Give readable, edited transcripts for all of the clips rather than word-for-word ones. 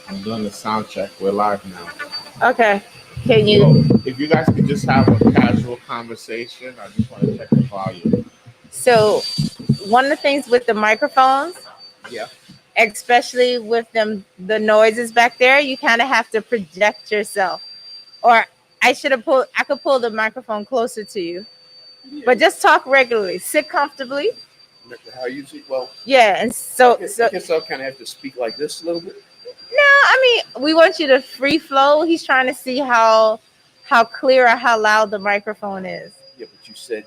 I'm doing the sound check. We're live now. Okay. Can So you? if you guys could just have a casual conversation, I just want to check the volume. So, one of the things with the microphones, Yeah. especially with the noises back there, you kind of have to project yourself. Or I could pull the microphone closer to you, but just talk regularly. Sit comfortably. How you see? Well, Yeah, and I guess I'll kind of have to speak like this a little bit. no, I mean, we want you to free flow. He's trying to see how clear or how loud the microphone is. Yeah, but you said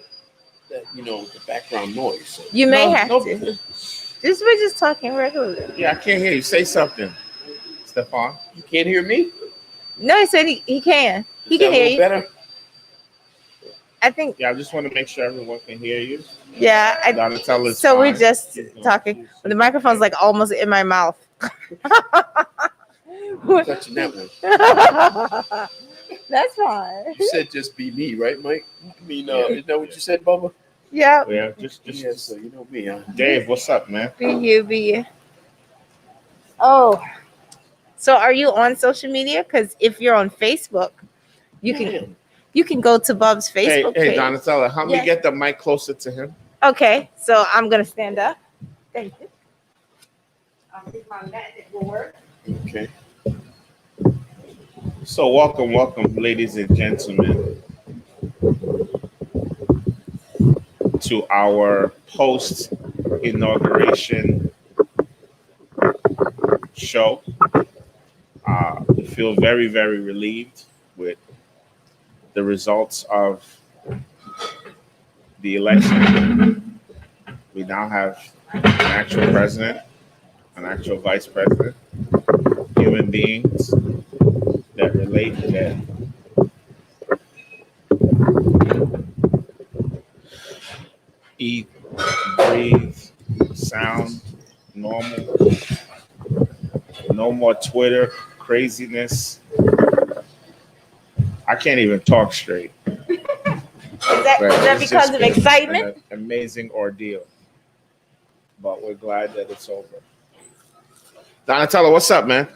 that the background noise. So. You may No, have no. to. We're just talking regularly. Yeah, I can't hear you. Say something, Stefan. You can't hear me? No, he said he can. He Is can that a hear little you. better? I think. Yeah, I just want to make sure everyone can hear you. Yeah. Donatella's So we're fine. just talking. The microphone's like almost in my mouth. Touching that one. That's fine. You said just be me, right, Mike? I mean, is that what you said, Bubba? Yeah. Yeah, just Yeah, so you know me, huh? Dave, what's up, man? Be you. Oh. So are you on social media? Because if you're on Facebook, you can go to Bub's Facebook Hey, page. Donatella, help me get the mic closer to him. Okay, so I'm gonna stand up. Thank you. I'll take my mat. It will work. Okay. So welcome, ladies and gentlemen, to our post-inauguration show. We feel very, very relieved with the results of the election. We now have an actual president, an actual vice president, human beings that relate, that eat, breathe, sound normal. No more Twitter craziness. I can't even talk straight. Is that because of excitement? An amazing ordeal. But we're glad that it's over. Donatella, what's up, man?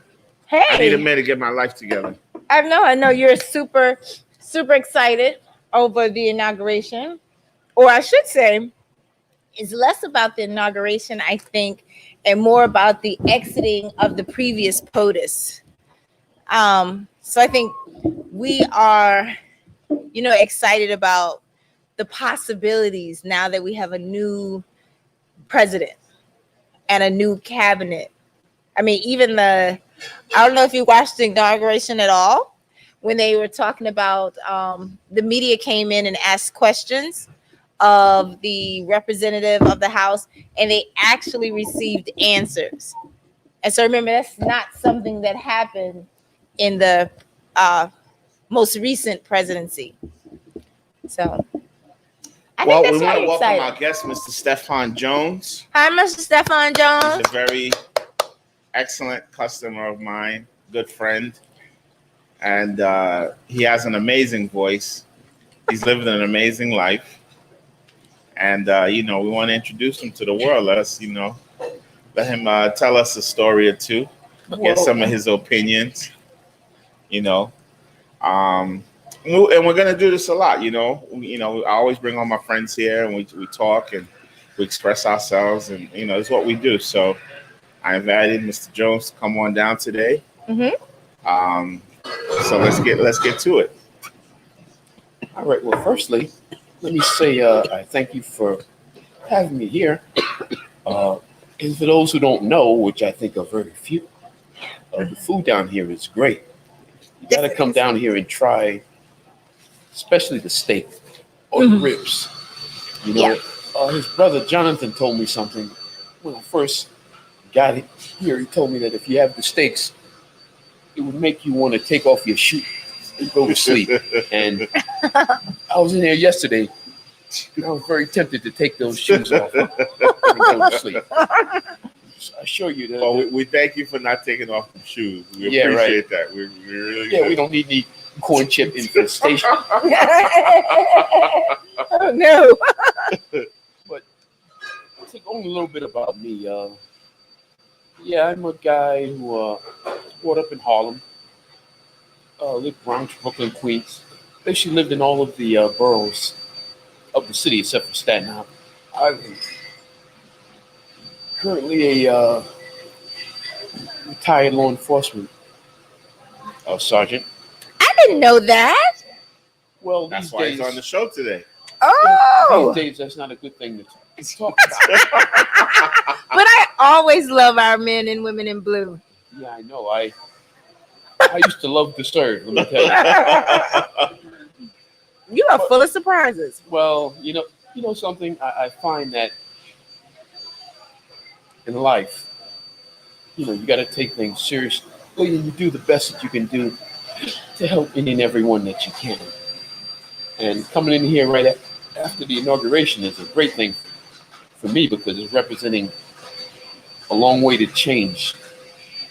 Hey. I need a minute to get my life together. I know. You're super, super excited over the inauguration. Or I should say, it's less about the inauguration, I think, and more about the exiting of the previous POTUS. So I think we are, excited about the possibilities now that we have a new president and a new cabinet. I mean, I don't know if you watched the inauguration at all, when they were talking about the media came in and asked questions of the representative of the House, and they actually received answers. And so remember, that's not something that happened in the most recent presidency. So I think that's we want to welcome exciting. our guest, Mr. Stefan Jones. Hi, Mr. Stefan Jones. He's a very excellent customer of mine, good friend. And he has an amazing voice. He's living an amazing life. And, we want to introduce him to the world. Let him tell us a story or two, get some of his opinions, and we're going to do this a lot, I always bring all my friends here and we talk and we express ourselves and, it's what we do. So I invited Mr. Jones to come on down today. Mm-hmm. So let's get to it. All right. Well, firstly, let me say I thank you for having me here. And for those who don't know, which I think are very few, the food down here is great. You got to come down here and try, especially the steak or the ribs. His brother Jonathan told me something when I first got it here. He told me that if you have the steaks, it would make you want to take off your shoe and go to sleep. And I was in there yesterday, and I was very tempted to take those shoes off and go to sleep. So I assure you that. Well, we thank you for not taking off the shoes. We appreciate that. We really do. We don't need any corn chip infestation. Oh no! But I think only a little bit about me. I'm a guy who brought up in Harlem, lived Bronx, Brooklyn, Queens. Basically lived in all of the boroughs of the city except for Staten Island. I'm currently a retired law enforcement sergeant. I didn't know that. Well, That's these why days, he's on the show today. Oh, these days that's not a good thing to talk about. but I always love our men and women in blue. Yeah, I know. I used to love to serve. Let me tell you. You are full of surprises. Well, you know something. I find that in life, you got to take things seriously. You do the best that you can do to help any and everyone that you can. And coming in here right after the inauguration is a great thing for me because it's representing a long way to change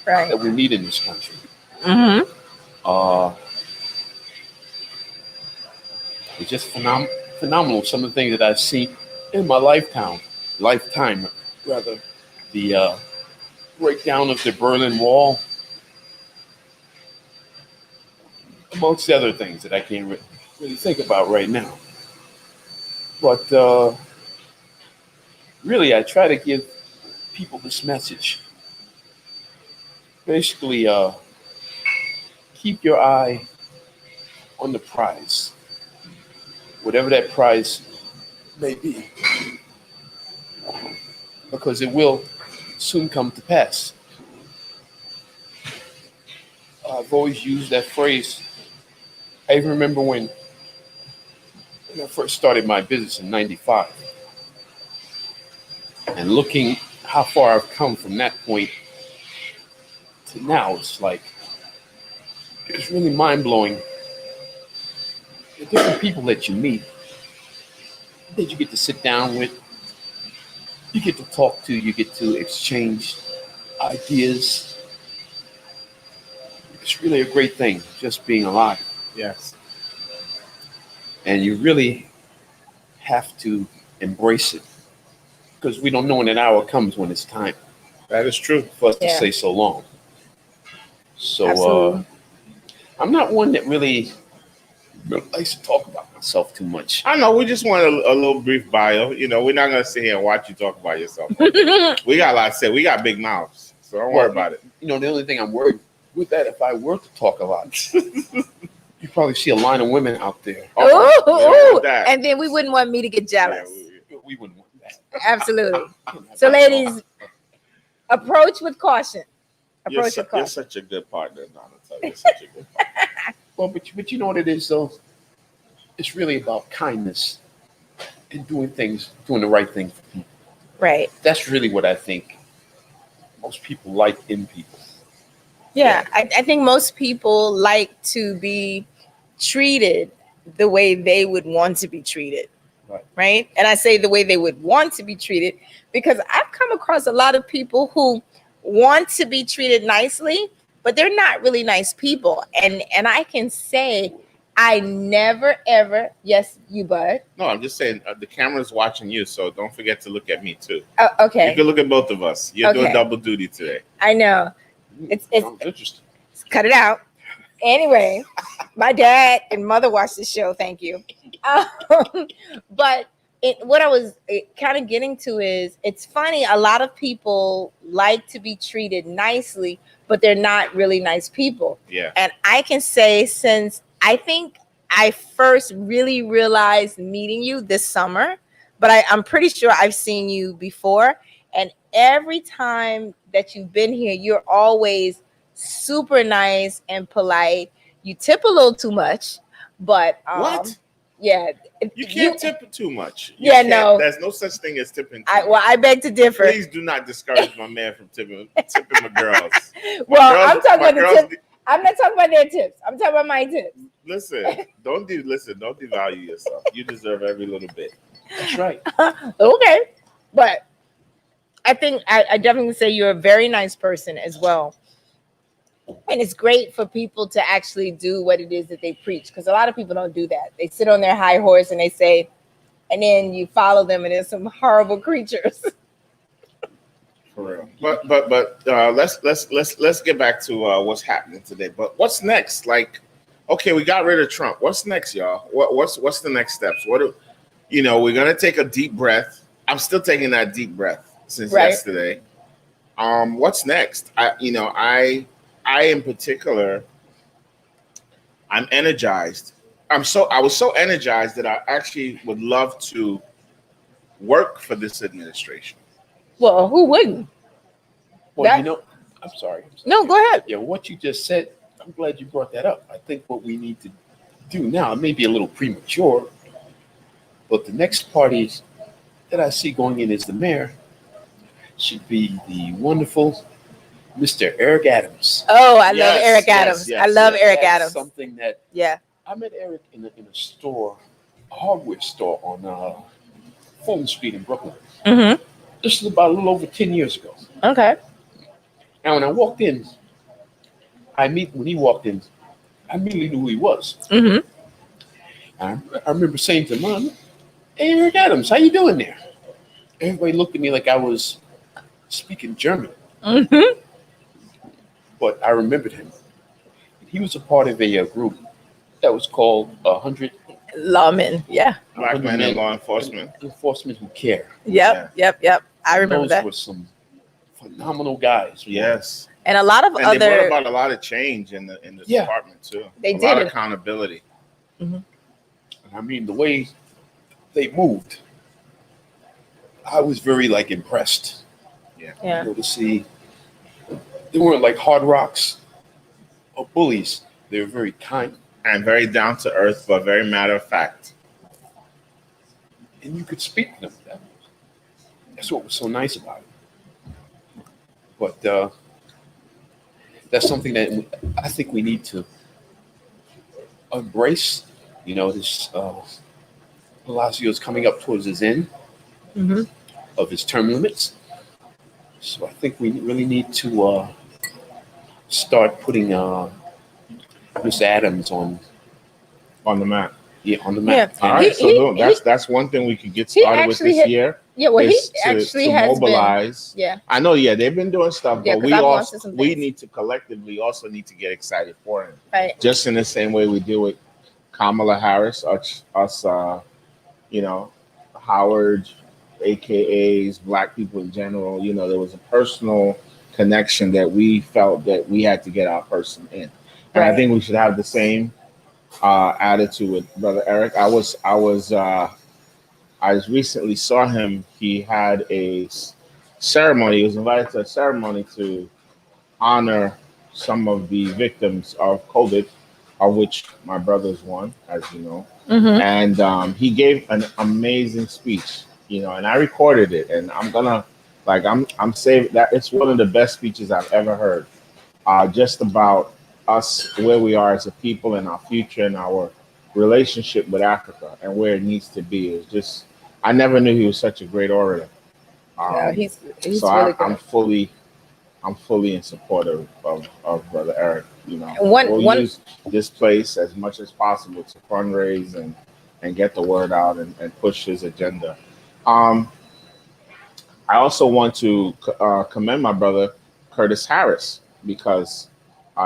Right. that we need in this country. Mm-hmm. It's just phenomenal. Some of the things that I've seen in my lifetime rather. The breakdown of the Berlin Wall, amongst other things that I can't really think about right now. But really, I try to give people this message. Basically, keep your eye on the prize, whatever that prize may be, because it will soon come to pass. I've always used that phrase. I even remember when I first started my business in '95, and looking how far I've come from that point to now, it's really mind blowing. The different people that you meet, that you get to sit down with, you get to talk to, you get to exchange ideas. It's really a great thing, just being alive. Yes. And you really have to embrace it because we don't know when an hour comes when it's time That is true. for us to Yeah. say so long. So Absolutely. I'm not one that really likes to talk about myself too much. I know. We just want a little brief bio. We're not going to sit here and watch you talk about yourself. We got a lot to say. We got big mouths. So don't worry about it. The only thing I'm worried with that, if I were to talk a lot, you probably see a line of women out there. Ooh, We don't want ooh. that. And then we wouldn't want me to get jealous. Yeah, We wouldn't want that. Absolutely. So, ladies, approach with caution. You're, Approach with you're caution. such a good partner, Donatello. You're such a good partner. Well, but you know what it is, though? It's really about kindness and doing the right thing for people. Right. That's really what I think most people like in people. Yeah. I think most people like to be treated the way they would want to be treated. Right. And I say the way they would want to be treated because I've come across a lot of people who want to be treated nicely, but they're not really nice people. And I can say I never ever, yes, you bud. No, I'm just saying the camera's watching you, so don't forget to look at me too. Okay. You can look at both of us. You're doing Okay. double duty today. I know. It's Sounds interesting. cut it out. Anyway, my dad and mother watched the show. Thank you. But what I was kind of getting to is it's funny. A lot of people like to be treated nicely, but they're not really nice people. Yeah. And I can say since I think I first really realized meeting you this summer, but I'm pretty sure I've seen you before. And every time that you've been here, you're always super nice and polite. You tip a little too much, but What? yeah, You can't tip too much. Yeah, can't- no. There's no such thing as tipping. I beg to differ. Please do not discourage my man from tipping my girls. Well, girls- I'm talking my about the girls tips. I'm not talking about their tips. I'm talking about my tips. Listen, don't devalue yourself. You deserve every little bit. That's right. Okay, but I think I definitely say you're a very nice person as well. And it's great for people to actually do what it is that they preach, because a lot of people don't do that. They sit on their high horse and they say, and then you follow them and there's some horrible creatures. For real. But let's get back to what's happening today. But what's next? Like, okay, we got rid of Trump. What's next, y'all? What's the next steps? We're gonna take a deep breath. I'm still taking that deep breath since Right. yesterday. What's next? I in particular, I'm energized. I was so energized that I actually would love to work for this administration. Well, who wouldn't? Well, That- you know, I'm sorry. No, go ahead. Yeah, what you just said, I'm glad you brought that up. I think what we need to do now, it may be a little premature, but the next party that I see going in as the mayor should be the wonderful Mr. Eric Adams. Oh, I love Yes, Eric yes, Adams. yes, I love yes. Eric That's Adams. something that Yeah. I met Eric in a store, a hardware store on Fulton Street in Brooklyn. Mm-hmm. This is about a little over 10 years ago. Okay. And when I walked in, when he walked in, I immediately knew who he was. Mm-hmm. I remember saying to Mom, "Hey, Eric Adams, how you doing there?" Everybody looked at me like I was speaking German, Mm-hmm. but I remembered him. He was a part of a group that was called 100 Lawmen. Yeah. Black men in law enforcement. Enforcement Who Care. Yep. I remember Those that. were some phenomenal guys. Yes. And a lot of And they brought other. about a lot of change in the Yeah. department too. They a lot did of it. accountability. And I mean, the way they moved, I was very impressed. Yeah. To see, they weren't like hard rocks or bullies. They were very kind, And very down to earth, but very matter of fact. and you could speak to them. That's what was so nice about it. But that's something that I think we need to embrace. This Palacio is coming up towards his end Mm-hmm. of his term limits. So I think we really need to start putting Mr. Adams on On the map. on the map. All right. That's one thing we could get he started with actually this year. Yeah. Well, he is actually to has mobilize. been. Yeah. I know, yeah, they've been doing stuff, Yeah, but 'cause I've watched some we things. need to collectively also need to get excited for him. Right. Just in the same way we do with Kamala Harris, us Howard, AKAs, black people in general. There was a personal connection that we felt that we had to get our person in. And I Right. think we should have the same attitude with Brother Eric. I recently saw him. He had a ceremony. He was invited to a ceremony to honor some of the victims of COVID, of which my brother's one, as you know. Mm-hmm. And he gave an amazing speech, and I recorded it, and I'm saving that. It's one of the best speeches I've ever heard, just about us, where we are as a people and our future and our relationship with Africa and where it needs to be. It's just, I never knew he was such a great orator. Yeah, he's So really good. I'm fully in support of Brother Eric. One- Use this place as much as possible to fundraise and get the word out and push his agenda. I also want to commend my brother Curtis Harris because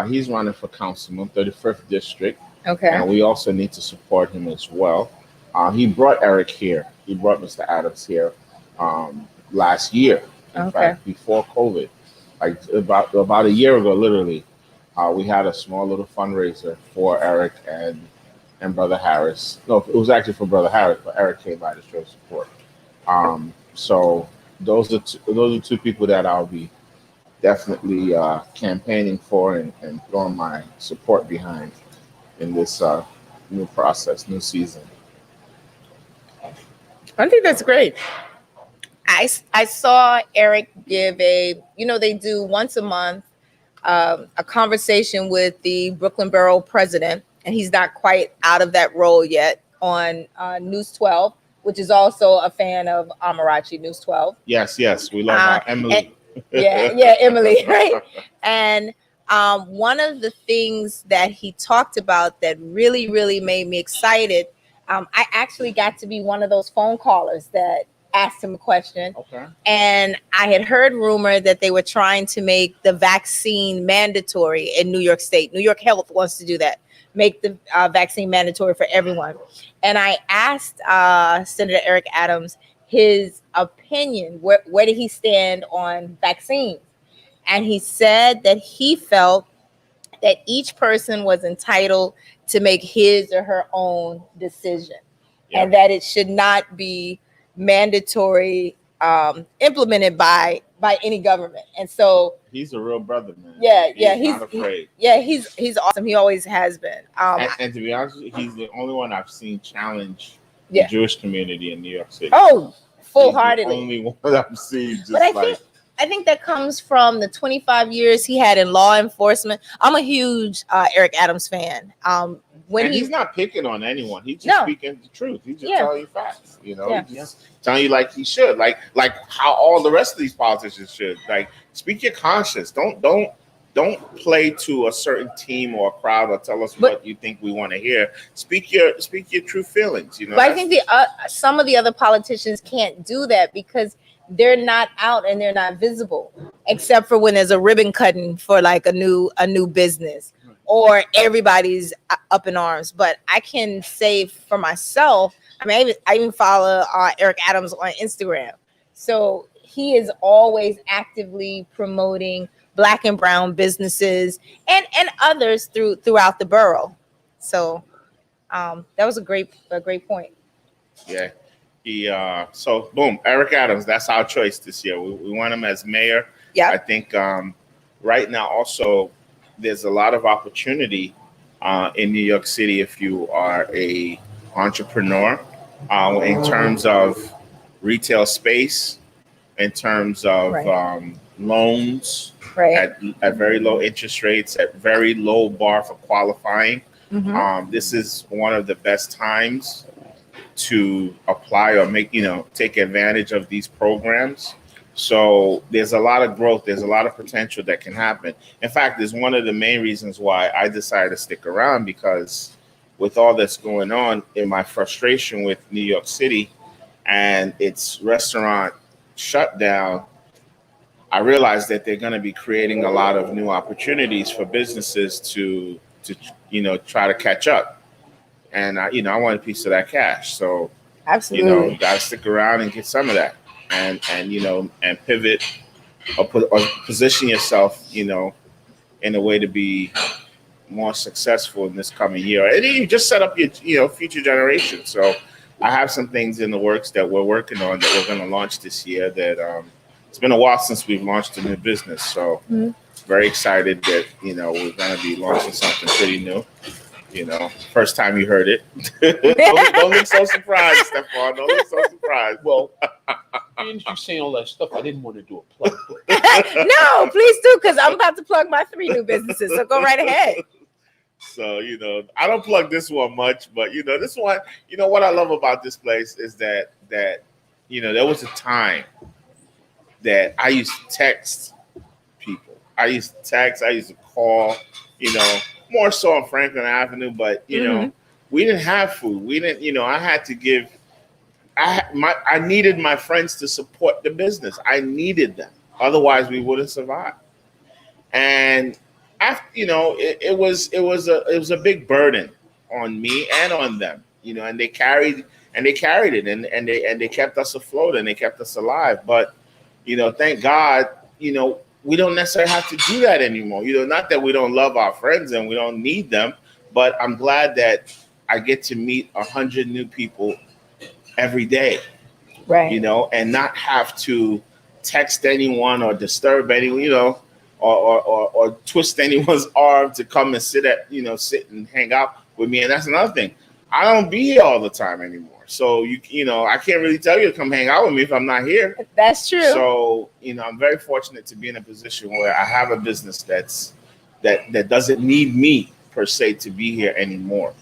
he's running for councilman, 35th district, Okay. and we also need to support him as well. He brought Eric here. He brought Mr. Adams here last year, in fact, before COVID, like about a year ago, literally. We had a small little fundraiser for Eric and Brother Harris. No, it was actually for Brother Harris, but Eric came by to show support. So those are two people that I'll be definitely campaigning for and throwing my support behind in this new process, new season. I think that's great. I saw Eric give they do once a month a conversation with the Brooklyn Borough president, and he's not quite out of that role yet on News 12, which is also a fan of Amarachi News 12. Yes, we love Emily. Emily, right? And one of the things that he talked about that really, really made me excited, I actually got to be one of those phone callers that asked him a question. Okay. And I had heard rumor that they were trying to make the vaccine mandatory in New York State. New York Health wants to do that, make the vaccine mandatory for everyone. And I asked Senator Eric Adams his opinion. Where did he stand on vaccines? And he said that he felt that each person was entitled to make his or her own decision, and that it should not be mandatory implemented by any government. And so he's a real brother, man. He's not afraid. He's awesome. He always has been. And to be honest with you, he's the only one I've seen challenge the Yeah. Jewish community in New York City. Oh, He's full-heartedly. the only one I've seen just But I like. think that comes from the 25 years he had in law enforcement. I'm a huge Eric Adams fan. When And he's not picking on anyone. He's just No. speaking the truth. He's just Yeah. telling you facts. You know, Yeah. he's just telling you like he should, like how all the rest of these politicians should. Like, speak your conscience. Don't play to a certain team or a crowd or tell us what you think we want to hear. Speak your true feelings. You know. But I think some of the other politicians can't do that because they're not out and they're not visible, except for when there's a ribbon cutting for like a new business, or everybody's up in arms. But I can say for myself, I mean, I even follow Eric Adams on Instagram, so he is always actively promoting Black and brown businesses and others throughout the borough. So that was a great point. Yeah. So boom, Eric Adams. That's our choice this year. We want him as mayor. Yeah. I think right now also there's a lot of opportunity in New York City if you are a entrepreneur in terms of retail space, in terms of loans at very low interest rates, at very low bar for qualifying. Mm-hmm. This is one of the best times to apply or take advantage of these programs. So there's a lot of growth. There's a lot of potential that can happen. In fact, it's one of the main reasons why I decided to stick around, because with all that's going on, in my frustration with New York City and its restaurant shutdown, I realized that they're going to be creating a lot of new opportunities for businesses to try to catch up. And I want a piece of that cash. So Absolutely. you got to stick around and get some of that, and pivot or position yourself, in a way to be more successful in this coming year. And then you just set up your future generation. So I have some things in the works that we're working on that we're going to launch this year. That it's been a while since we've launched a new business, so very excited that we're going to be launching something pretty new. First time you heard it. don't look so surprised, Stephon. Don't look so surprised. Well, didn't you say all that stuff? I didn't want to do a plug. No, please do, because I'm about to plug my 3 new businesses. So go right ahead. So, I don't plug this one much, but this one, what I love about this place is that there was a time that I used to text people. I used to call, more so on Franklin Avenue, but we didn't have food. We didn't, I had to give. I needed my friends to support the business. I needed them, otherwise we wouldn't survive. And after, it was a big burden on me and on them, and they carried it, and they kept us afloat and they kept us alive. But thank God, we don't necessarily have to do that anymore. Not that we don't love our friends and we don't need them, but I'm glad that I get to meet 100 new people every day, right? And not have to text anyone or disturb anyone, or twist anyone's arm to come and sit and hang out with me. And that's another thing. I don't be here all the time anymore. So I can't really tell you to come hang out with me if I'm not here. That's true. So, I'm very fortunate to be in a position where I have a business that doesn't need me per se to be here anymore.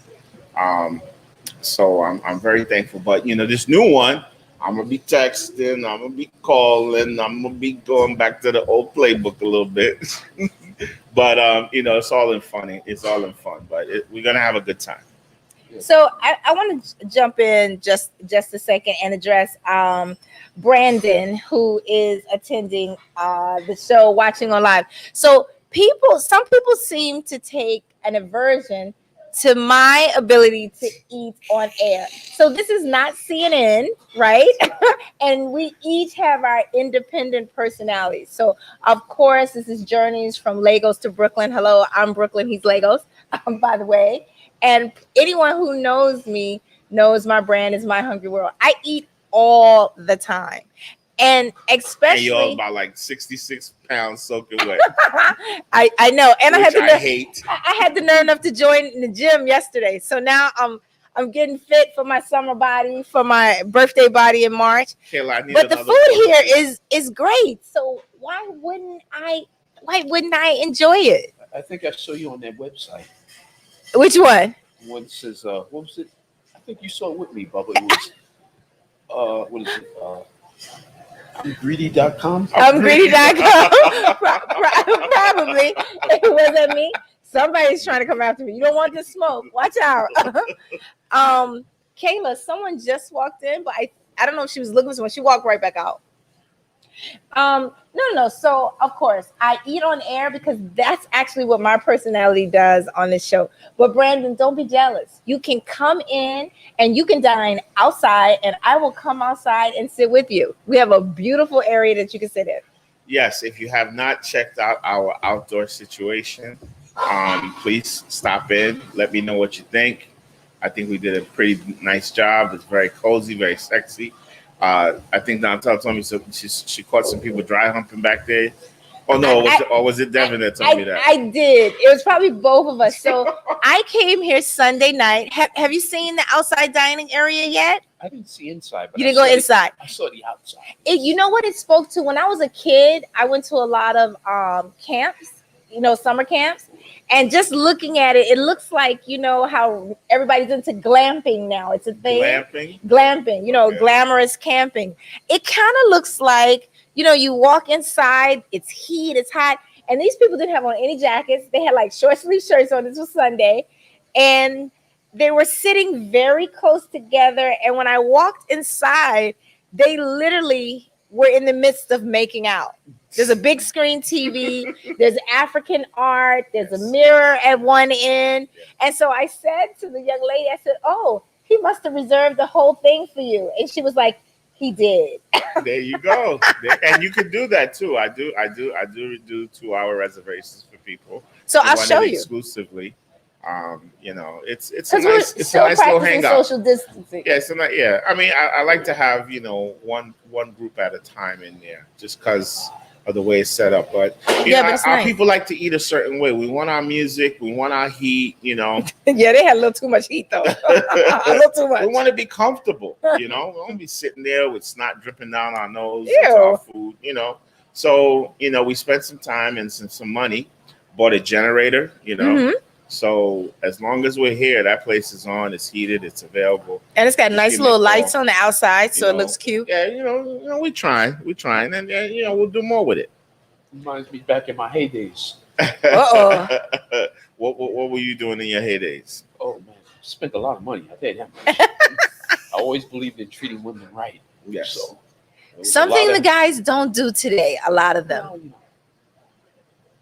So I'm very thankful. But this new one, I'm gonna be texting, I'm gonna be calling, I'm gonna be going back to the old playbook a little bit. But it's all in fun. It's all in fun. But we're gonna have a good time. So I want to jump in just a second and address Brandon, who is attending the show, watching on live. So some people seem to take an aversion to my ability to eat on air. So this is not CNN, right? And we each have our independent personalities. So of course, this is Journeys from Lagos to Brooklyn. Hello, I'm Brooklyn. He's Lagos, by the way. And anyone who knows me knows my brand is My Hungry World. I eat all the time. And especially, and you're about like 66 pounds soaking wet. I know, and which I hate. I had the nerve enough to join the gym yesterday, so now I'm getting fit for my summer body, for my birthday body in March. Kayla, I need but the another food here photo. is great, so why wouldn't I enjoy it? I think I saw you on that website. Which one? One says, what was it? I think you saw it with me, Bubba. It was, what is it? Greedy.com. I'm greedy.com. Probably. It wasn't me. Somebody's trying to come after me. You don't want to smoke. Watch out. Kayla, someone just walked in, but I don't know if she was looking for someone. She walked right back out. No. So of course I eat on air because that's actually what my personality does on this show. But Brandon, don't be jealous. You can come in and you can dine outside, and I will come outside and sit with you. We have a beautiful area that you can sit in. Yes, if you have not checked out our outdoor situation, please stop in. Let me know what you think. I think we did a pretty nice job. It's very cozy, very sexy. I think Dontel told me so she caught some people dry humping back there. Oh no, was it Devin that told me that? I did. It was probably both of us. So I came here Sunday night. Have you seen the outside dining area yet? I didn't see inside. But you didn't go inside. I saw the outside. You know what it spoke to? When I was a kid, I went to a lot of camps, summer camps. And just looking at it, it looks like, how everybody's into glamping now. It's a thing. Glamping, Okay. Glamorous camping. It kind of looks like, you walk inside, it's heat, it's hot. And these people didn't have on any jackets. They had like short sleeve shirts on. This was Sunday. And they were sitting very close together. And when I walked inside, they literally were in the midst of making out. There's a big screen TV. There's African art. There's a mirror at one end. And so I said to the young lady, I said, "Oh, he must have reserved the whole thing for you." And she was like, "He did." There you go. And you can do that too. I do 2-hour reservations for people. So I'll show you exclusively. It's a because nice, it's a nice little hangout. Social distancing. Yeah, yeah. I mean, I like to have one group at a time in there, just because of the way it's set up. But but our nice. People like to eat a certain way. We want our music, we want our heat. Yeah, they had a little too much heat though. A little too much. We want to be comfortable. We don't want to be sitting there with snot dripping down our nose into our food. So we spent some time and some money, bought a generator. Mm-hmm. So as long as we're here, that place is on. It's heated. It's available, and it's got nice little lights on the outside, so it looks cute. Yeah, we're trying, and we'll do more with it. Reminds me back in my heydays. What were you doing in your heydays? Oh man, spent a lot of money. I tell you that. I always believed in treating women right. Yes. So, something the guys don't do today. A lot of them. Well,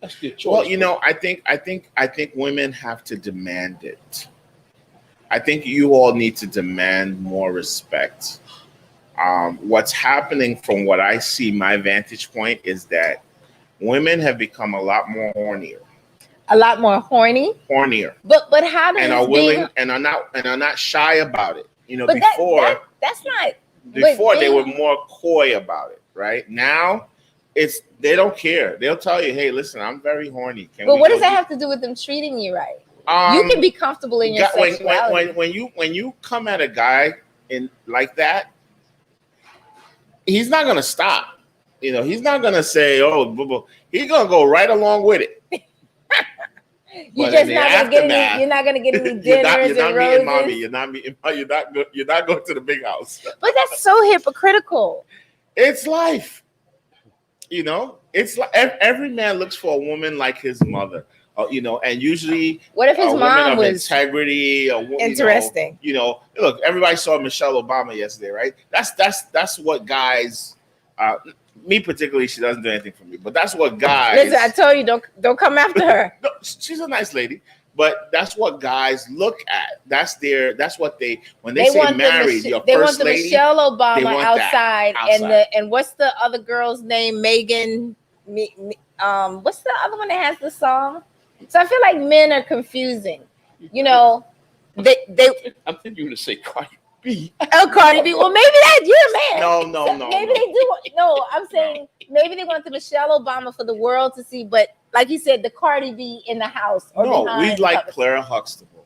that's their choice. Well, I think women have to demand it. I think you all need to demand more respect. What's happening from what I see, my vantage point, is that women have become a lot more hornier. A lot more horny. Hornier. But how does and are willing and are not shy about it. But before that's not. Before they were more coy about it, right? Now they don't care. They'll tell you, "Hey, listen, I'm very horny." But what does that have to do with them treating you right? You can be comfortable in your sexuality. When you come at a guy in like that, he's not gonna stop. He's not gonna say, "Oh, blah, blah." He's gonna go right along with it. You're just not gonna get any. You're not gonna get any dinners and roses. Mommy. You're not going to the big house. But that's so hypocritical. It's life. It's like every man looks for a woman like his mother, And usually, What if his women mom of was integrity, interesting? Look, everybody saw Michelle Obama yesterday, right? That's what guys. Me particularly, she doesn't do anything for me, but that's what guys. Listen, I told you, don't come after her. No, she's a nice lady, but that's what guys look at. That's what when they say want married, your they first want the lady. Michelle they Obama want outside, outside. and what's the other girl's name? Megan. What's the other one that has the song? So I feel like men are confusing. They I'm thinking you were to say Cardi B. Oh, Cardi B. Well, maybe that's your man. No. Maybe they do. No, I'm saying maybe they want the Michelle Obama for the world to see, but like you said, the Cardi B in the house. Or No, we like covers. Clara Huxtable.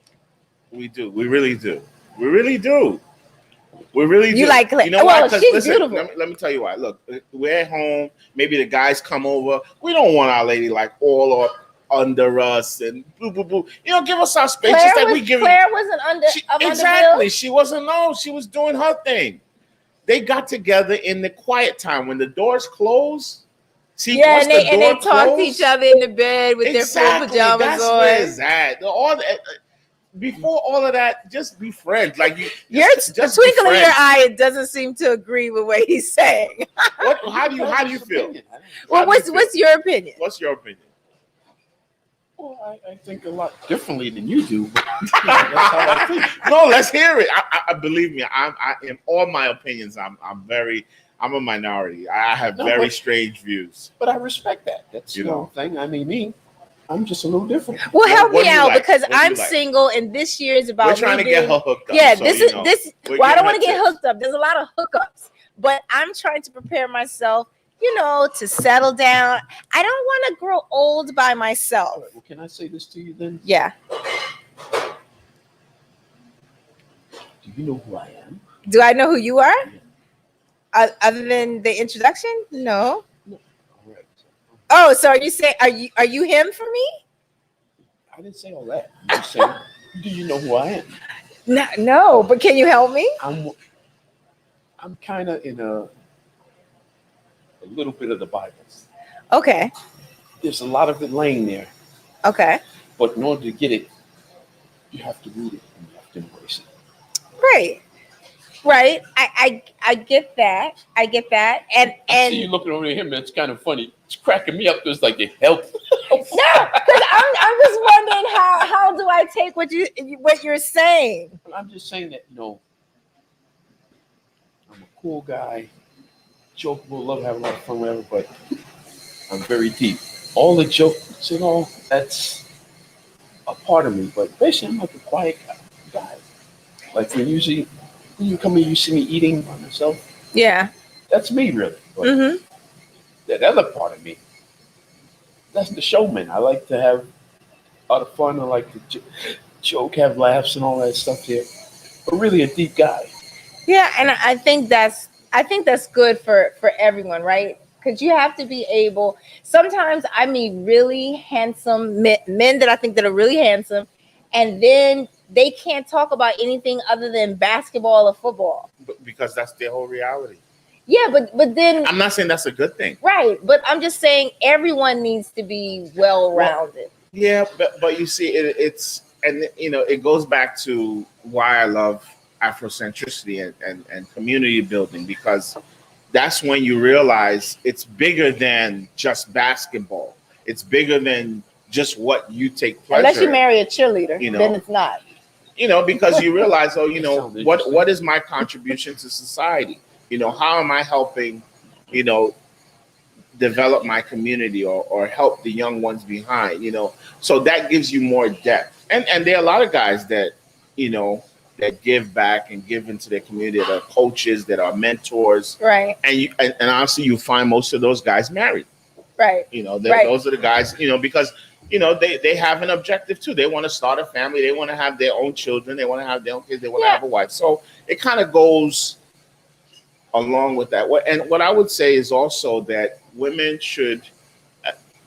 We do. We really do. We really do. We really do. You like Clara? You know well, why? 'Cause she's listen, beautiful. let me tell you why. Look, we're at home. Maybe the guys come over. We don't want our lady like all up under us and boo boo boo. Give us our space. Just like we give. Claire wasn't under. Exactly. She wasn't. No, she was doing her thing. They got together in the quiet time when the doors closed. See, yeah, and they talk to each other in the bed with their full pajamas that's on. Where it's at. Before all of that, just be friends. Like just twinkle in your eye. It doesn't seem to agree with what he's saying. How do you feel? Well, what's your opinion? What's your opinion? Well, I think a lot differently than you do. But, that's how I think. No, let's hear it. I believe me. I in all my opinions, I'm a minority. I have very strange views. But I respect that. That's your thing. I mean, me, I'm just a little different. Well, help me out because I'm single, and this year is about. We're trying to get her hooked up. Yeah, this is. Well, I don't want to get hooked up. There's a lot of hookups, but I'm trying to prepare myself. To settle down. I don't want to grow old by myself. Right, well, can I say this to you then? Yeah. Do you know who I am? Do I know who you are? Yeah. Other than the introduction? No. No. All right. Oh, so are you saying are you him for me? I didn't say all that. I'm just saying, do you know who I am? No, but can you help me? I'm kind of in a little bit of the Bible. Okay. There's a lot of it laying there. Okay. But in order to get it, you have to read it and you have to embrace it. Right. I get that. And I see you looking over at him. That's kind of funny. It's cracking me up. It's like it helps. No, because I'm just wondering how do I take what you're saying? I'm just saying that I'm a cool guy. Jokeable, love having a lot of fun, whatever, but I'm very deep. All the jokes and all, that's a part of me, but basically I'm like a quiet guy. Like when you come in, you see me eating by myself. Yeah. That's me, really. But that other part of me, that's the showman. I like to have a lot of fun. I like to joke, have laughs and all that stuff here. But really a deep guy. Yeah, and I think that's good for everyone, right? Because you have to be able. Sometimes I meet really handsome men that I think that are really handsome, and then they can't talk about anything other than basketball or football. Because that's their whole reality. Yeah, but then I'm not saying that's a good thing, right? But I'm just saying everyone needs to be well-rounded. Yeah, but you see, it goes back to why I love Afrocentricity and community building, because that's when you realize it's bigger than just basketball. It's bigger than just what you take pleasure. Unless you marry a cheerleader, then it's not. Because you realize, what is my contribution to society? How am I helping, develop my community or help the young ones behind, so that gives you more depth. And there are a lot of guys that, that give back and give into their community, that are coaches, that are mentors. Right. And honestly, you find most of those guys married. Right. Those are the guys, because, they have an objective too. They want to start a family. They want to have their own children. They want to have their own kids. They want to have a wife. So it kind of goes along with that. And what I would say is also that women should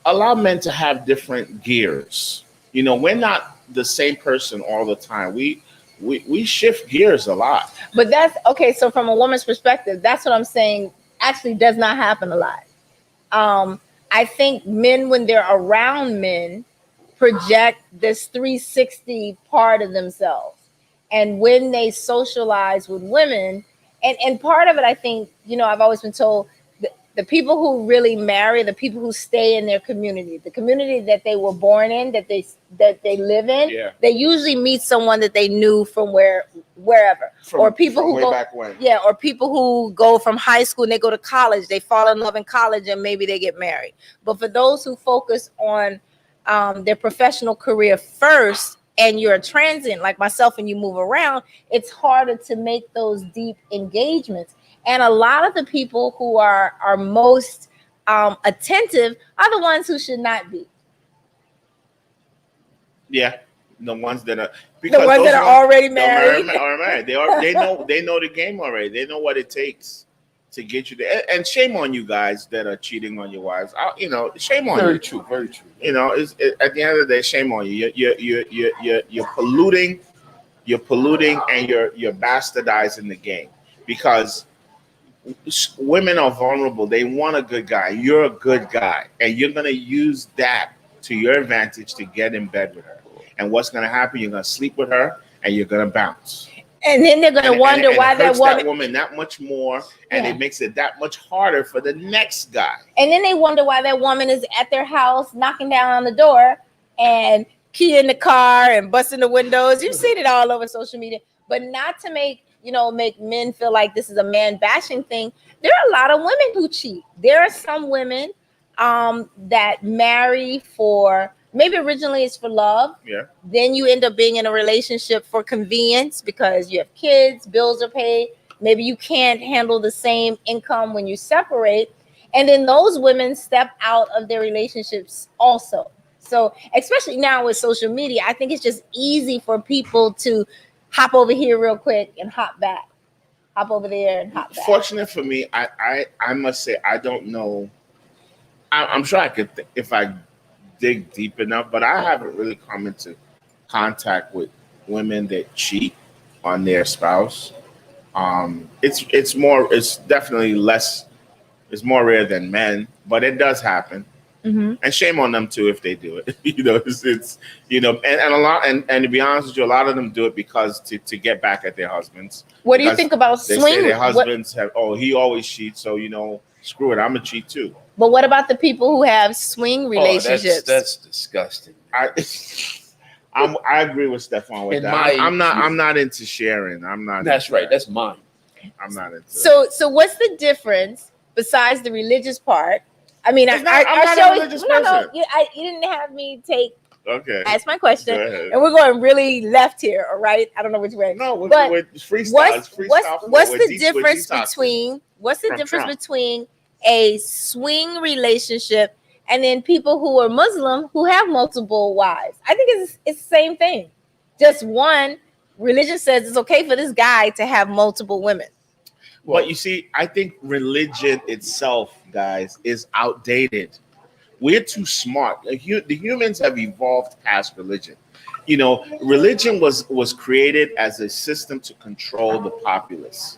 allow men to have different gears. We're not the same person all the time. We shift gears a lot. But that's okay. So from a woman's perspective, that's what I'm saying actually does not happen a lot. I think men, when they're around men, project this 360 part of themselves. And when they socialize with women, and part of it, I think, I've always been told the people who really marry, the people who stay in their community, the community that they were born in, that they live in, Yeah. they usually meet someone that they knew from wherever. Or people who way go back when. Yeah, or people who go from high school and they go to college, they fall in love in college and maybe they get married. But for those who focus on their professional career first, and you're a transient like myself and you move around, it's harder to make those deep engagements. And a lot of the people who are most attentive are the ones who should not be. Yeah, the ones that are The ones that are already married. Are married. They know the game already. They know what it takes to get you there. And shame on you guys that are cheating on your wives. Shame on you. Very true. Very true. At the end of the day, shame on you. You're polluting. You're polluting and you're bastardizing the game because women are vulnerable. They want a good guy. You're a good guy, and you're gonna use that to your advantage to get in bed with her. And what's gonna happen? You're gonna sleep with her, and you're gonna bounce. And then they're gonna wonder why that woman woman that much more, and it makes it that much harder for the next guy. And then they wonder why that woman is at their house knocking down on the door and keying the car and busting the windows. You've seen it all over social media, but not to make men feel like this is a man bashing thing. There are a lot of women who cheat. There are some women that marry for, maybe originally it's for love. Yeah. Then you end up being in a relationship for convenience because you have kids, bills are paid. Maybe you can't handle the same income when you separate. And then those women step out of their relationships also. So especially now with social media, I think it's just easy for people to hop over here real quick and hop back. Hop over there and hop back. Fortunate for me, I must say, I don't know. I'm sure I could, if I dig deep enough, but I haven't really come into contact with women that cheat on their spouse. It's definitely less, it's more rare than men, but it does happen. Mm-hmm. And shame on them too if they do it. It's and a lot, and to be honest with you, a lot of them do it because to get back at their husbands. What do you think about they swing? Say their husbands he always cheats, so screw it, I'm gonna cheat too. But what about the people who have swing relationships? That's disgusting. I agree with Stefan with that. I'm not into sharing. I'm not. That's right. That's mine. I'm not into. So what's the difference besides the religious part? I mean, I'm not a religious person. You didn't have me ask my question, and we're going really left here. All right, I don't know which way. No, with freestyle. What's the difference between a swing relationship and then people who are Muslim who have multiple wives? I think it's the same thing. Just one religion says it's okay for this guy to have multiple women. But you see, I think religion itself, guys, is outdated. We're too smart. The humans have evolved past religion. Religion was created as a system to control the populace.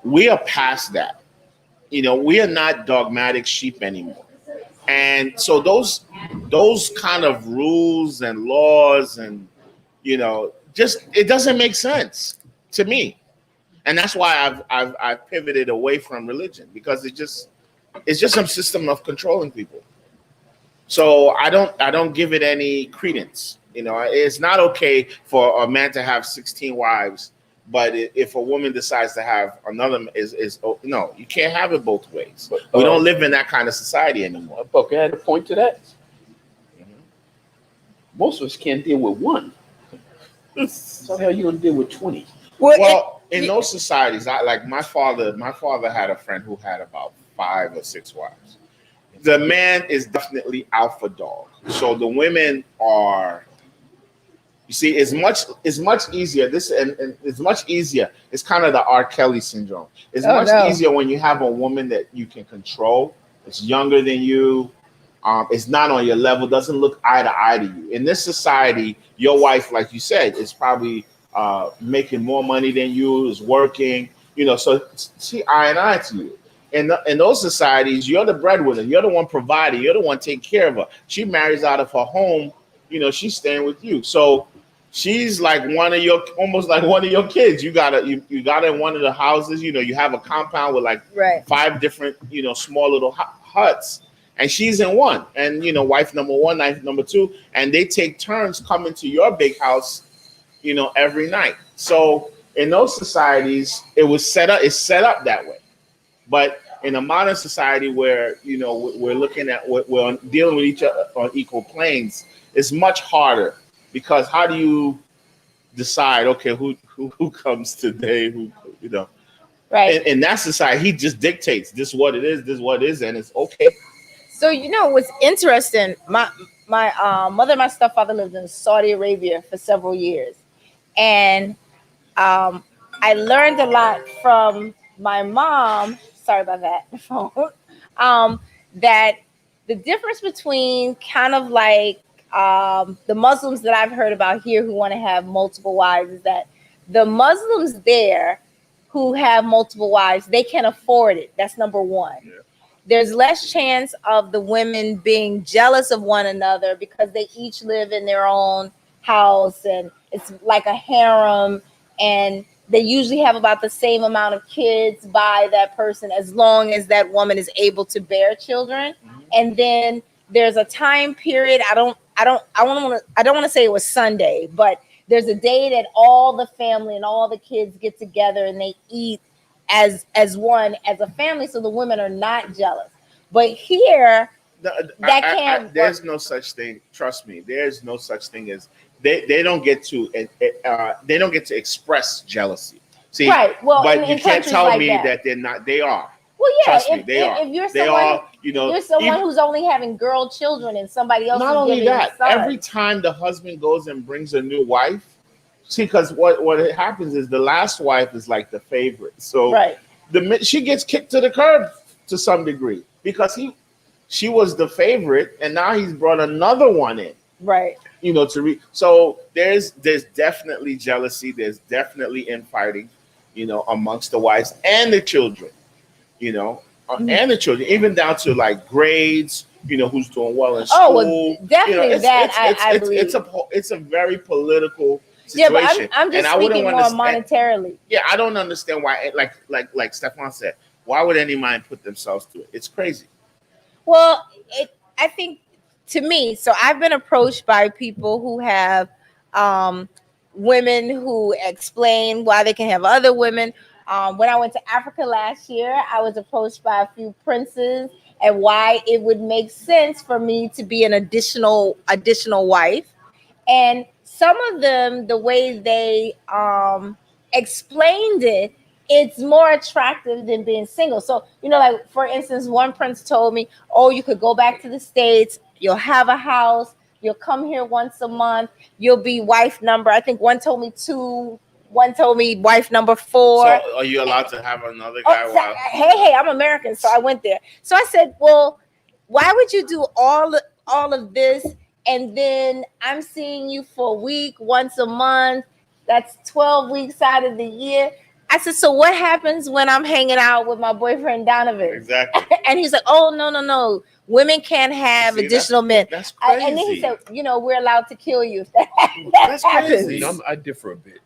We are past that. We are not dogmatic sheep anymore. And so those kind of rules and laws and just it doesn't make sense to me. And that's why I've pivoted away from religion, because it's just some system of controlling people. So I don't give it any credence. It's not okay for a man to have 16 wives, but if a woman decides to have another, no, you can't have it both ways. We don't live in that kind of society anymore. Okay, I had a point to that. Mm-hmm. Most of us can't deal with one. So how are you gonna deal with 20? Well, in those societies, like my father had a friend who had about 5 or 6 wives. The man is definitely alpha dog. So the women are, you see, it's much easier. And it's much easier. It's kind of the R. Kelly syndrome. It's easier when you have a woman that you can control. It's younger than you. It's not on your level. Doesn't look eye to eye to you. In this society, your wife, like you said, is probably making more money than you, is working, so she eye and eye to you. In those societies, you're the breadwinner, you're the one providing, you're the one taking care of her. She marries out of her home, she's staying with you. So she's like almost like one of your kids. You got in one of the houses. You have a compound with like Right. 5 different small little huts, and she's in one. And wife number 1, wife number 2, and they take turns coming to your big house, every night. So in those societies, it's set up that way. But in a modern society where we're looking at we're dealing with each other on equal planes, it's much harder, because how do you decide, okay, who comes today, Right. in that society? He just dictates, this is what it is, this is what it is, and it's okay. So what's interesting, my mother and my stepfather lived in Saudi Arabia for several years, and I learned a lot from my mom. Sorry about that phone. That the difference between kind of like the Muslims that I've heard about here who want to have multiple wives is that the Muslims there who have multiple wives, they can afford it. That's number one. Yeah. There's less chance of the women being jealous of one another because they each live in their own house, and it's like a harem, and they usually have about the same amount of kids by that person as long as that woman is able to bear children. Mm-hmm. And then there's a time period. I don't want to say it was Sunday, but there's a day that all the family and all the kids get together and they eat as one, as a family, so the women are not jealous. But here, there's no such thing. Trust me, there's no such thing as they don't get to express jealousy. See, right? Well, but you can't tell like me that they're not. They are. Well, yeah. Trust me, they are. If you're they someone, are. you're someone who's only having girl children, and somebody else not is only giving that. sons. Every time the husband goes and brings a new wife, see, because what happens is the last wife is like the favorite. So right. She gets kicked to the curb to some degree because she was the favorite, and now he's brought another one in. Right. So there's definitely jealousy. There's definitely infighting, amongst the wives and the children, and the children, even down to like grades, who's doing well in school. Oh, well, definitely I believe. It's a very political situation. Yeah, but I'm just speaking more monetarily. Yeah, I don't understand why, like Stefan said, why would any man put themselves through it? It's crazy. Well, I think, to me, so I've been approached by people who have women who explain why they can have other women. When I went to Africa last year, I was approached by a few princes and why it would make sense for me to be an additional wife. And some of them, the way they explained it, it's more attractive than being single. So, like, for instance, one prince told me, oh, you could go back to the States, you'll have a house, you'll come here once a month, you'll be wife number, I think one told me 2, one told me wife number 4. So are you allowed to have another guy? Hey, I'm American, so I went there. So I said, well, why would you do all of this, and then I'm seeing you for a week, once a month? That's 12 weeks out of the year. I said, so what happens when I'm hanging out with my boyfriend Donovan? Exactly. And he's like, oh, no. Women can't have additional men. That's crazy. And then he said, we're allowed to kill you if that That's happens. crazy. I differ a bit.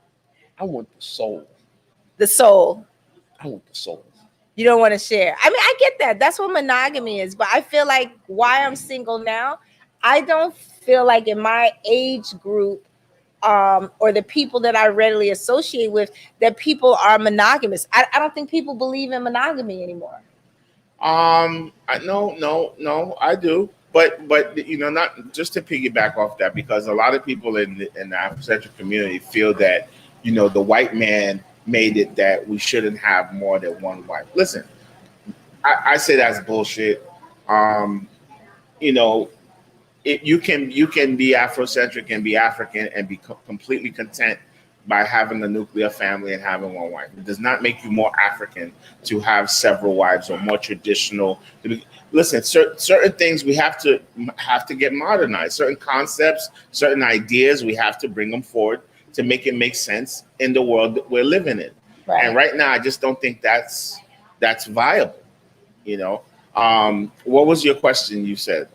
I want the soul. The soul. I want the soul. You don't want to share. I mean, I get that. That's what monogamy is. But I feel like why I'm single now, I don't feel like in my age group, or the people that I readily associate with, that people are monogamous. I don't think people believe in monogamy anymore. No, I do. But not just to piggyback off that, because a lot of people in the Afrocentric community feel that, the white man made it that we shouldn't have more than one wife. Listen, I say that's bullshit. You can be Afrocentric and be African and be completely content by having a nuclear family and having one wife. It does not make you more African to have several wives or more traditional. Listen, certain things we have to get modernized. Certain concepts, certain ideas, we have to bring them forward to make it make sense in the world that we're living in. Right. And right now, I just don't think that's viable. What was your question? You said.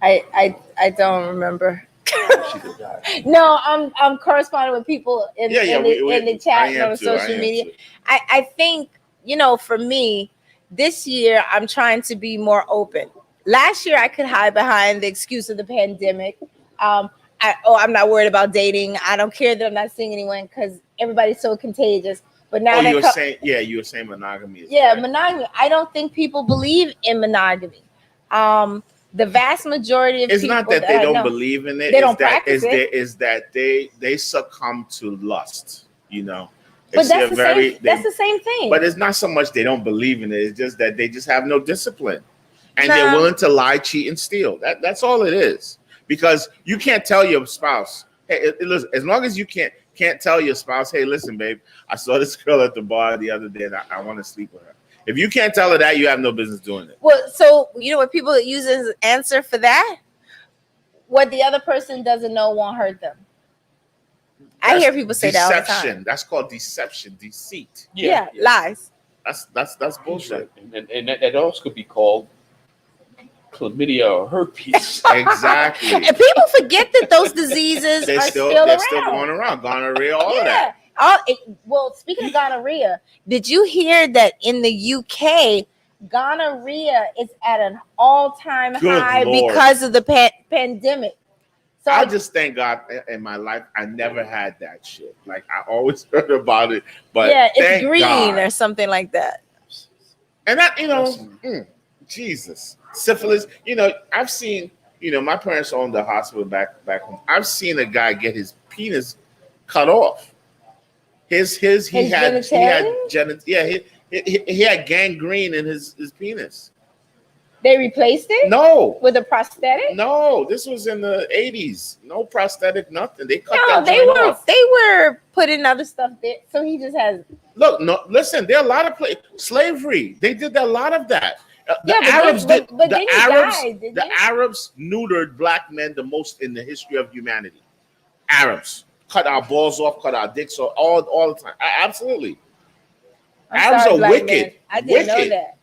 I don't remember. She could die. No, I'm corresponding with people in, Yeah, yeah, in the I chat and am on too. I social am media. too. I think, for me, this year I'm trying to be more open. Last year I could hide behind the excuse of the pandemic. Um, I'm not worried about dating. I don't care that I'm not seeing anyone because everybody's so contagious. But now Oh, that you were saying monogamy is yeah, bad. monogamy. I don't think people believe in monogamy. The vast majority of It's people not that they I don't know, believe in it. they It's don't that practice it. they succumb to lust. They But see that's a the same. very That's they, the same thing. but it's not so much they don't believe in it. It's just that they just have no discipline, and they're No. willing to lie, cheat, and steal. That's all it is. Because you can't tell your spouse, hey, listen. As long as you can't tell your spouse, hey, listen, babe, I saw this girl at the bar the other day, and I want to sleep with her. If you can't tell her that, you have no business doing it. Well, so what people use as an answer for that? What the other person doesn't know won't hurt them. I hear people say that all the Deception. time. That's called deception, deceit. Yeah, lies. That's bullshit. And that also could be called chlamydia or herpes. Exactly. And people forget that those diseases They're are still around. going around. Gonorrhea, all of that. Well, speaking of gonorrhea, did you hear that in the UK, gonorrhea is at an all-time Good high Lord. because of the pandemic? So I just thank God in my life I never had that shit. Like I always heard about it, but yeah, it's thank green God. or something like that. And that Jesus, syphilis. I've seen. My parents owned the hospital back home. I've seen a guy get his penis cut off. He had gangrene in his penis. They replaced it? No. With a prosthetic? No, this was in the 80s. No prosthetic, nothing. They cut No, that joint off. they were putting other stuff there. So he just has. Look, no, listen. There are a lot of slavery. They did a lot of that. The Arabs then he died, didn't the he? Arabs neutered black men the most in the history of humanity. Arabs cut our balls off, cut our dicks off, all the time. Absolutely. Arabs are wicked. Man. I didn't know that.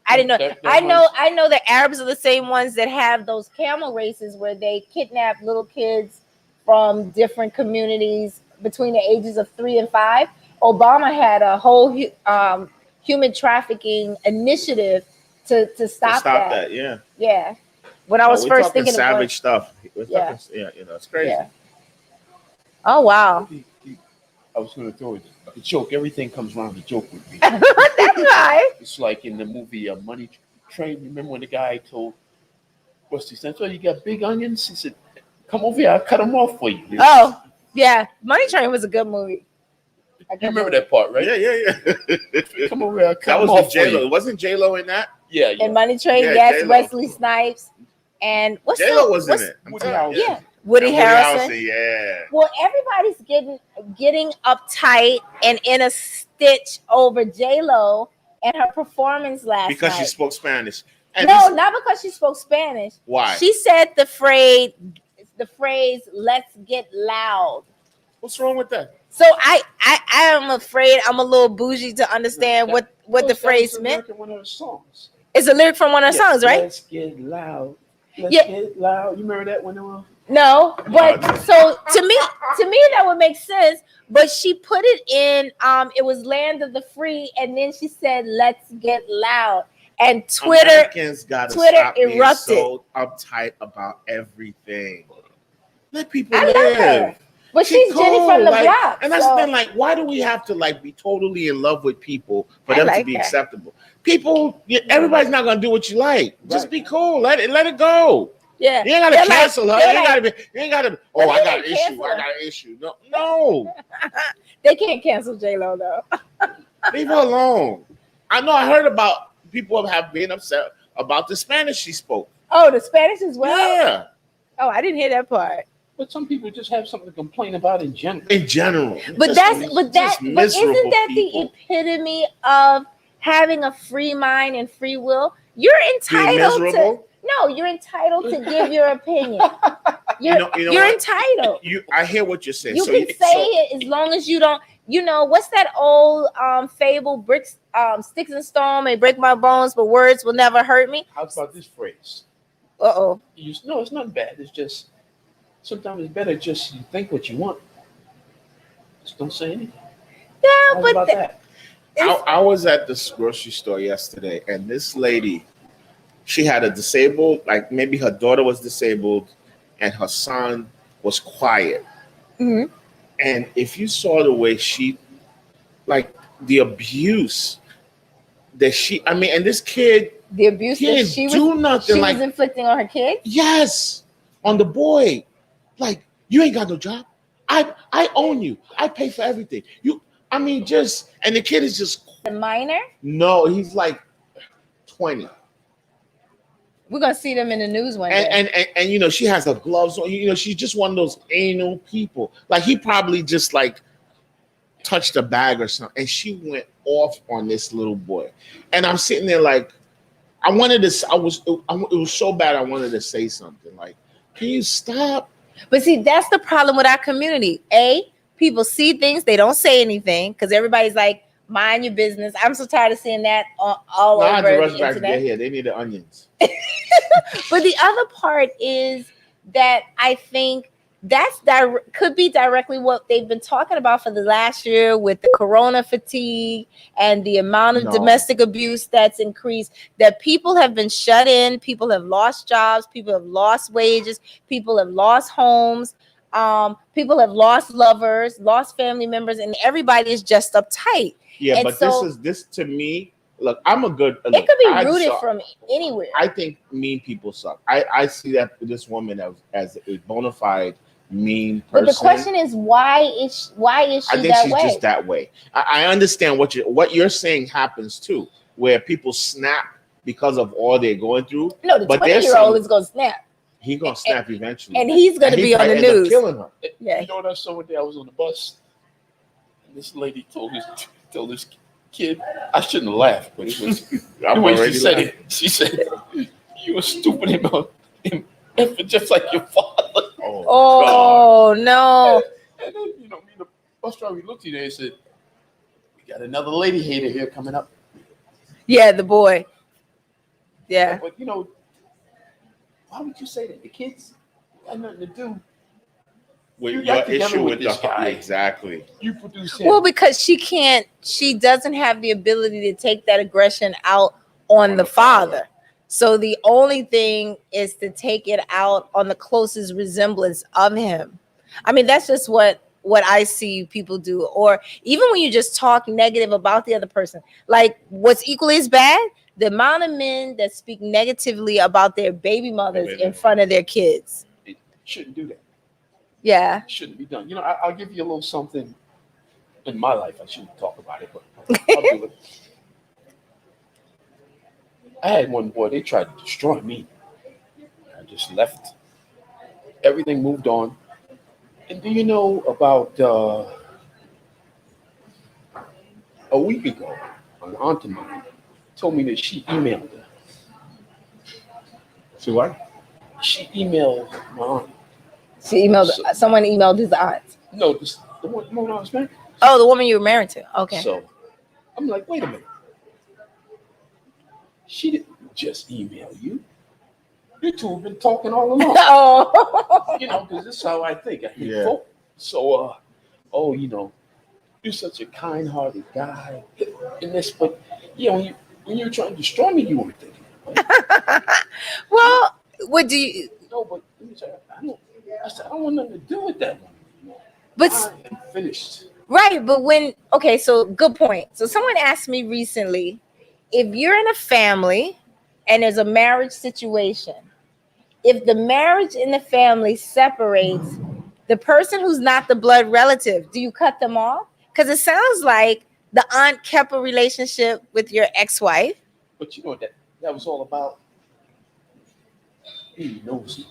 I didn't know. I know the Arabs are the same ones that have those camel races where they kidnap little kids from different communities between the ages of 3 and 5. Obama had a whole human trafficking initiative to stop that. Yeah. When I was first thinking savage stuff. Yeah. It's crazy. Yeah. Oh wow. I was going to throw it. A joke. Everything comes around the joke with me. That's right. It's like in the movie Money Train. Remember when the guy told Rusty Stanley, "Oh, you got big onions?" He said, "Come over here. I'll cut them off for you." Oh yeah, Money Train was a good movie. You remember that part, right? Yeah. Come over here. I'll cut That them was off with for you. J-Lo. Wasn't J-Lo in that? Yeah. In Money Train, Yeah, yes, J-Lo. Wesley Snipes and J-Lo was in it. Woody Harrelson. Yeah, Woody Harrelson. Yeah. Well, everybody's getting uptight and in a stitch over J-Lo and her performance last night. Because she spoke Spanish. And not because she spoke Spanish. Why? She said the phrase "Let's get loud." What's wrong with that? So I am afraid I'm a little bougie to understand what the phrase meant. One of her songs. It's a lyric from one of her songs, right? Let's get loud. Let's get loud. You remember that one? No, but so to me that would make sense. But she put it in. It was Land of the Free, and then she said, "Let's get loud." And Twitter stop erupted. Being so uptight about everything. Let people I live. love her. But she's cool. Jenny from the block. And that's the thing, why do we have to be totally in love with people for them to be acceptable? People, everybody's not gonna do what you like. Just be cool. Let it go. Yeah. You ain't gotta cancel her. You ain't gotta I got an issue. I got an issue. No. They can't cancel J-Lo though. Leave her alone. I know I heard about people have been upset about the Spanish she spoke. Oh, the Spanish as well? Yeah. Oh, I didn't hear that part. But some people just have something to complain about in general. But isn't that the epitome of having a free mind and free will? You're entitled you're entitled to give your opinion. You're entitled. I hear what you're saying. You can say it as long as you don't. What's that old fable? Bricks, sticks and stone may break my bones, but words will never hurt me. How about this phrase? Uh-oh. No, it's not bad. It's just sometimes it's better just you think what you want. Just don't say anything. Yeah, How but about that? I was at this grocery store yesterday, and this lady, she had a disabled, like maybe her daughter was disabled, and her son was quiet. Mhm. And if you saw the way she, like the abuse that she, I mean, and this kid, The abuse he that didn't do nothing. she Like, was inflicting on her kids. yes, on the boy, like you ain't got no job. I own you. I pay for everything. You, I mean, just and the kid is just The minor. no. He's like 20. We're gonna see them in the news one And, day. and you know she has her gloves on. You know she's just one of those anal people. Like he probably just like touched a bag or something, and she went off on this little boy. And I'm sitting there like, I wanted to. It was so bad. I wanted to say something like, "Can you stop?" But see, that's the problem with our community. People see things, they don't say anything because everybody's like, mind your business. I'm so tired of seeing that all No, I had to over rush the back to internet. get here. They need the onions. But the other part is that I think could be directly what they've been talking about for the last year with the corona fatigue and the amount of No. domestic abuse that's increased, that people have been shut in, people have lost jobs, people have lost wages, people have lost homes, people have lost lovers, lost family members, and everybody is just uptight. Yeah, And but so this to me. Look, I'm a good. it Look, could be I rooted saw- from anywhere. I think mean people suck. I see that this woman as a bona fide mean person. But the question is, why is she I think that she's way? just that way. I understand what you're saying happens too, where people snap because of all they're going through. No, the But there's 20-year-old some- is gonna snap, He's gonna snap eventually, and he's gonna he be on the might end up news. killing her. Yeah, You know what I saw one day? I was on the bus, and this lady told this kid. I shouldn't have laughed, but it was the I'm way she already said laughing. it. She said, "You were stupid about him, just like your father." Oh no! And then me and the bus driver, we looked at her and said, "We got another lady hater here coming up." Yeah, the boy. Yeah, But why would you say that? The kids got nothing to do. With You your got together issue with with this the guy. exactly. You produce him. well, because she doesn't have the ability to take that aggression out on the father. So the only thing is to take it out on the closest resemblance of him. I mean, that's just what I see people do. Or even when you just talk negative about the other person, like what's equally as bad, the amount of men that speak negatively about their baby mothers in front of their kids. It shouldn't do that. Yeah. It shouldn't be done. I'll give you a little something in my life. I shouldn't talk about it, but I'll do it. I had one boy, they tried to destroy me. I just left. Everything moved on. And do you know about a week ago, an aunt of mine told me that she emailed her. See what? She emailed my aunt. Someone emailed his aunt. No, the one I was married. Oh, the woman you were married to. Okay. So I'm like, wait a minute. She didn't just email you. You two have been talking all along. Oh. Because this is how I think. I hate Yeah. folk. So, you're such a kind-hearted guy. And this, but when you were trying to destroy me, you weren't thinking. Right? Well, what do you? No, but let me tell you, I don't want nothing to do with that one. But I am finished. right, but so good point. So someone asked me recently, if you're in a family and there's a marriage situation, if the marriage in the family separates, the person who's not the blood relative, do you cut them off? Because it sounds like the aunt kept a relationship with your ex-wife. But you know what that was all about? Being nosy.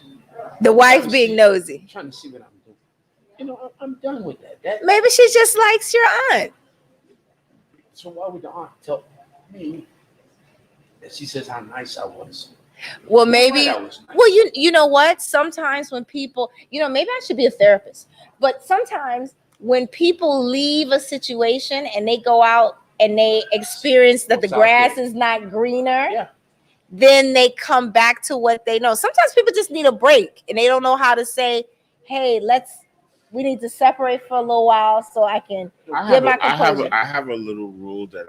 The wife being nosy. Trying to see what I'm doing. I'm done with that. Maybe she just likes your aunt. So why would the aunt tell me that she says how nice I was? Well, maybe. That was nice. Well, you know what? Sometimes when people, maybe I should be a therapist. But sometimes when people leave a situation and they go out and they experience that the What's out grass there? is not greener, Yeah. then they come back to what they know. Sometimes people just need a break and they don't know how to say, hey, we need to separate for a little while so I can I get have my a, I have composure. a, I have a little rule that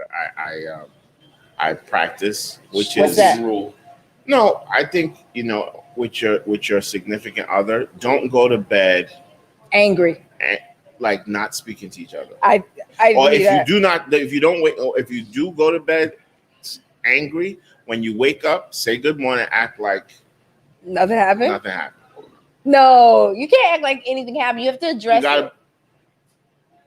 I practice, which What's is that? Rule. no. I think with your significant other, don't go to bed Angry. like not speaking to each other. I Or believe if you that. do not, if you don't wait, or if you do go to bed angry, when you wake up, say good morning, act like Nothing happened. nothing happened. No, you can't act like anything happened. You have to You address gotta. it.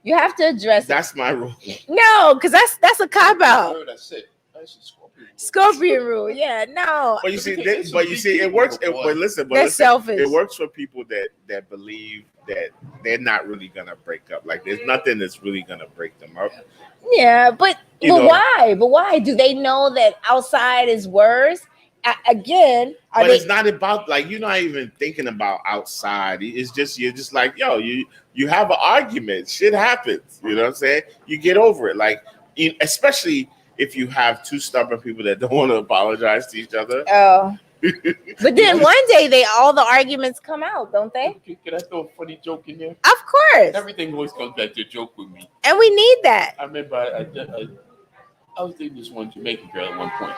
You have to address it. That's my rule. No, because that's a cop out. That's it. That's a Scorpion. Scorpion rule. Yeah, no. But you see, There's some big it people, works. boy. But listen, They're selfish. it works for people that believe that they're not really gonna break up. Like there's nothing that's really gonna break them up. Yeah, but You know. why? But why? Do they know that outside is worse? Again, But it's not about like you're not even thinking about outside. It's just you're just like yo, you have an argument. Shit happens. You know what I'm saying? You get over it. Like especially if you have two stubborn people that don't want to apologize to each other. Oh. But then one day all the arguments come out, don't they? Can I throw a funny joke in there? Of course. Everything always comes back to a joke with me. And we need that. I remember I was dating this one Jamaican girl at one point,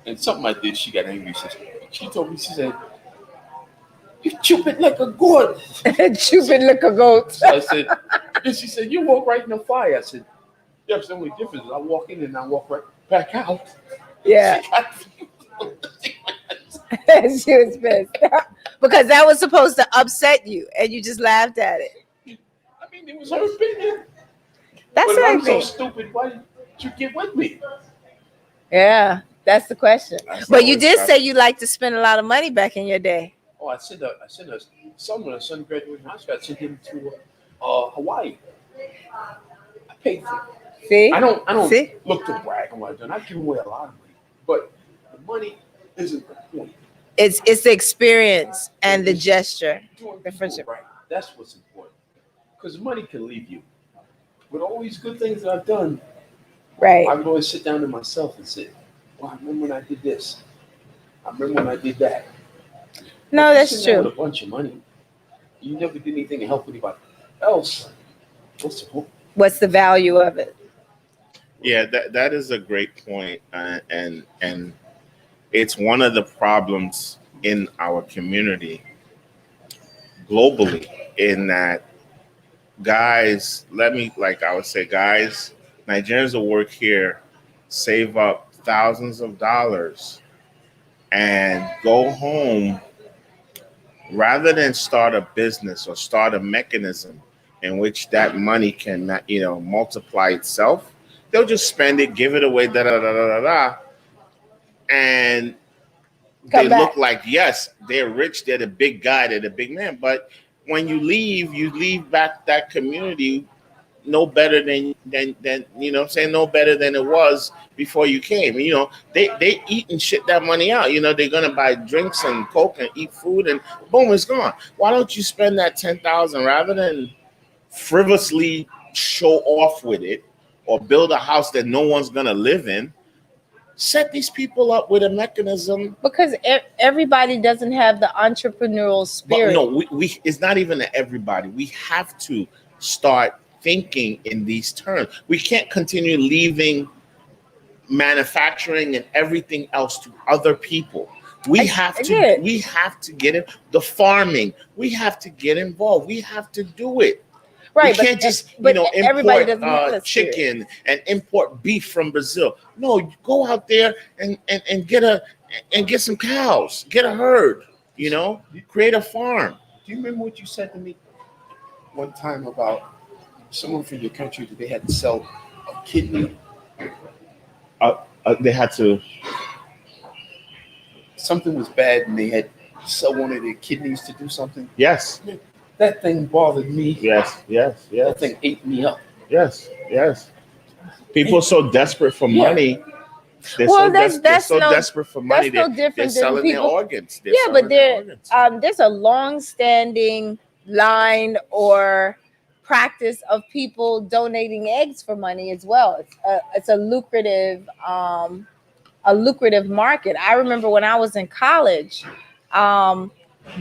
and something I did, she got angry. She told me, she said, "You stupid like a goat." Stupid little goat. So I said, and she said, "You walk right in the fire." I said, "Yeah, the only difference is I walk in and I walk right back out." Yeah. She was pissed. Because that was supposed to upset you and you just laughed at it. I mean, it was her opinion. That's But her I'm so opinion. stupid. Why did you get with me? Yeah, that's the question. That's But you always did tough. say you like to spend a lot of money back in your day. Oh, I sent her son when her son graduated from high school. I sent him to Hawaii. I paid for it. See? I don't See? look to brag on what I've done. I've given away a lot of money, but the money isn't the point. It's the experience and the gesture. Doing The people friendship. right. That's what's important. Because money can leave you. With all these good things that I've done, I Right. would always sit down to myself and say, "Well, I remember when I did this. I remember when I did that." No, If you that's sit down true. with a bunch of money, you never did anything to help anybody else. What's the point? What's the value of it? Yeah, that is a great point, and it's one of the problems in our community globally. In that, guys, I would say, guys, Nigerians will work here, save up thousands of dollars, and go home rather than start a business or start a mechanism in which that money can multiply itself. They'll just spend it, give it away, da da da da da da, and Come they back. look like yes, they're rich, they're the big guy, they're the big man. But when you leave back that community no better than what I'm saying, no better than it was before you came. They eat and shit that money out. They're gonna buy drinks and coke and eat food and boom, it's gone. Why don't you spend that 10,000 rather than frivolously show off with it or build a house that no one's gonna live in? Set these people up with a mechanism. Because everybody doesn't have the entrepreneurial spirit. But no, we it's not even that everybody. We have to start thinking in these terms. We can't continue leaving manufacturing and everything else to other people. We have to get in the farming. We have to get involved. We have to do it. Right, we can't just everybody doesn't have import that spirit. chicken and import beef from Brazil. No, you go out there and get some cows, get a herd. Create a farm. Do you remember what you said to me one time about someone from your country that they had to sell a kidney? They had to. Something was bad, and they had to sell one of their kidneys to do something. Yes. That thing bothered me. Yes. That thing ate me up. Yes. People are so desperate for money. They're so desperate for money. They're selling their organs. There's a long-standing line or practice of people donating eggs for money as well. It's a lucrative market. I remember when I was in college,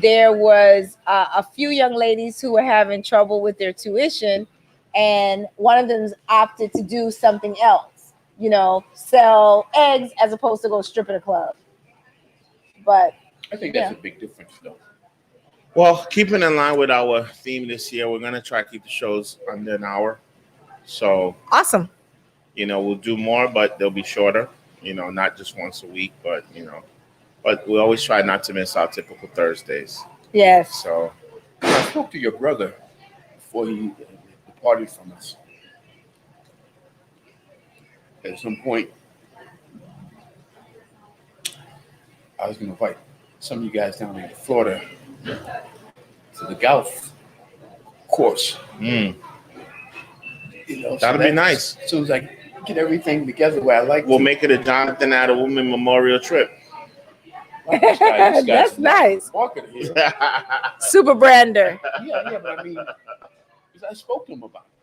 there was a few young ladies who were having trouble with their tuition, and one of them opted to do something else, you know, sell eggs as opposed to go strip at a club. But I think yeah. that's a big difference, though. Well, keeping in line with our theme this year, we're gonna try to keep the shows under an hour. So, Awesome. you know, we'll do more, but they'll be shorter. You know, not just once a week, but you know, but we always try not to miss our typical Thursdays. Yes. So, I spoke to your brother before he departed from us. At some point, I was going to invite some of you guys down in Florida to the golf course. mm, You know, that'll be nice. As soon as I get everything together where I like We'll to. make it a Jonathan Woman Memorial trip. Like this guy's That's nice. marketer here. Super brander. Yeah, but I mean, because I spoke to him about it.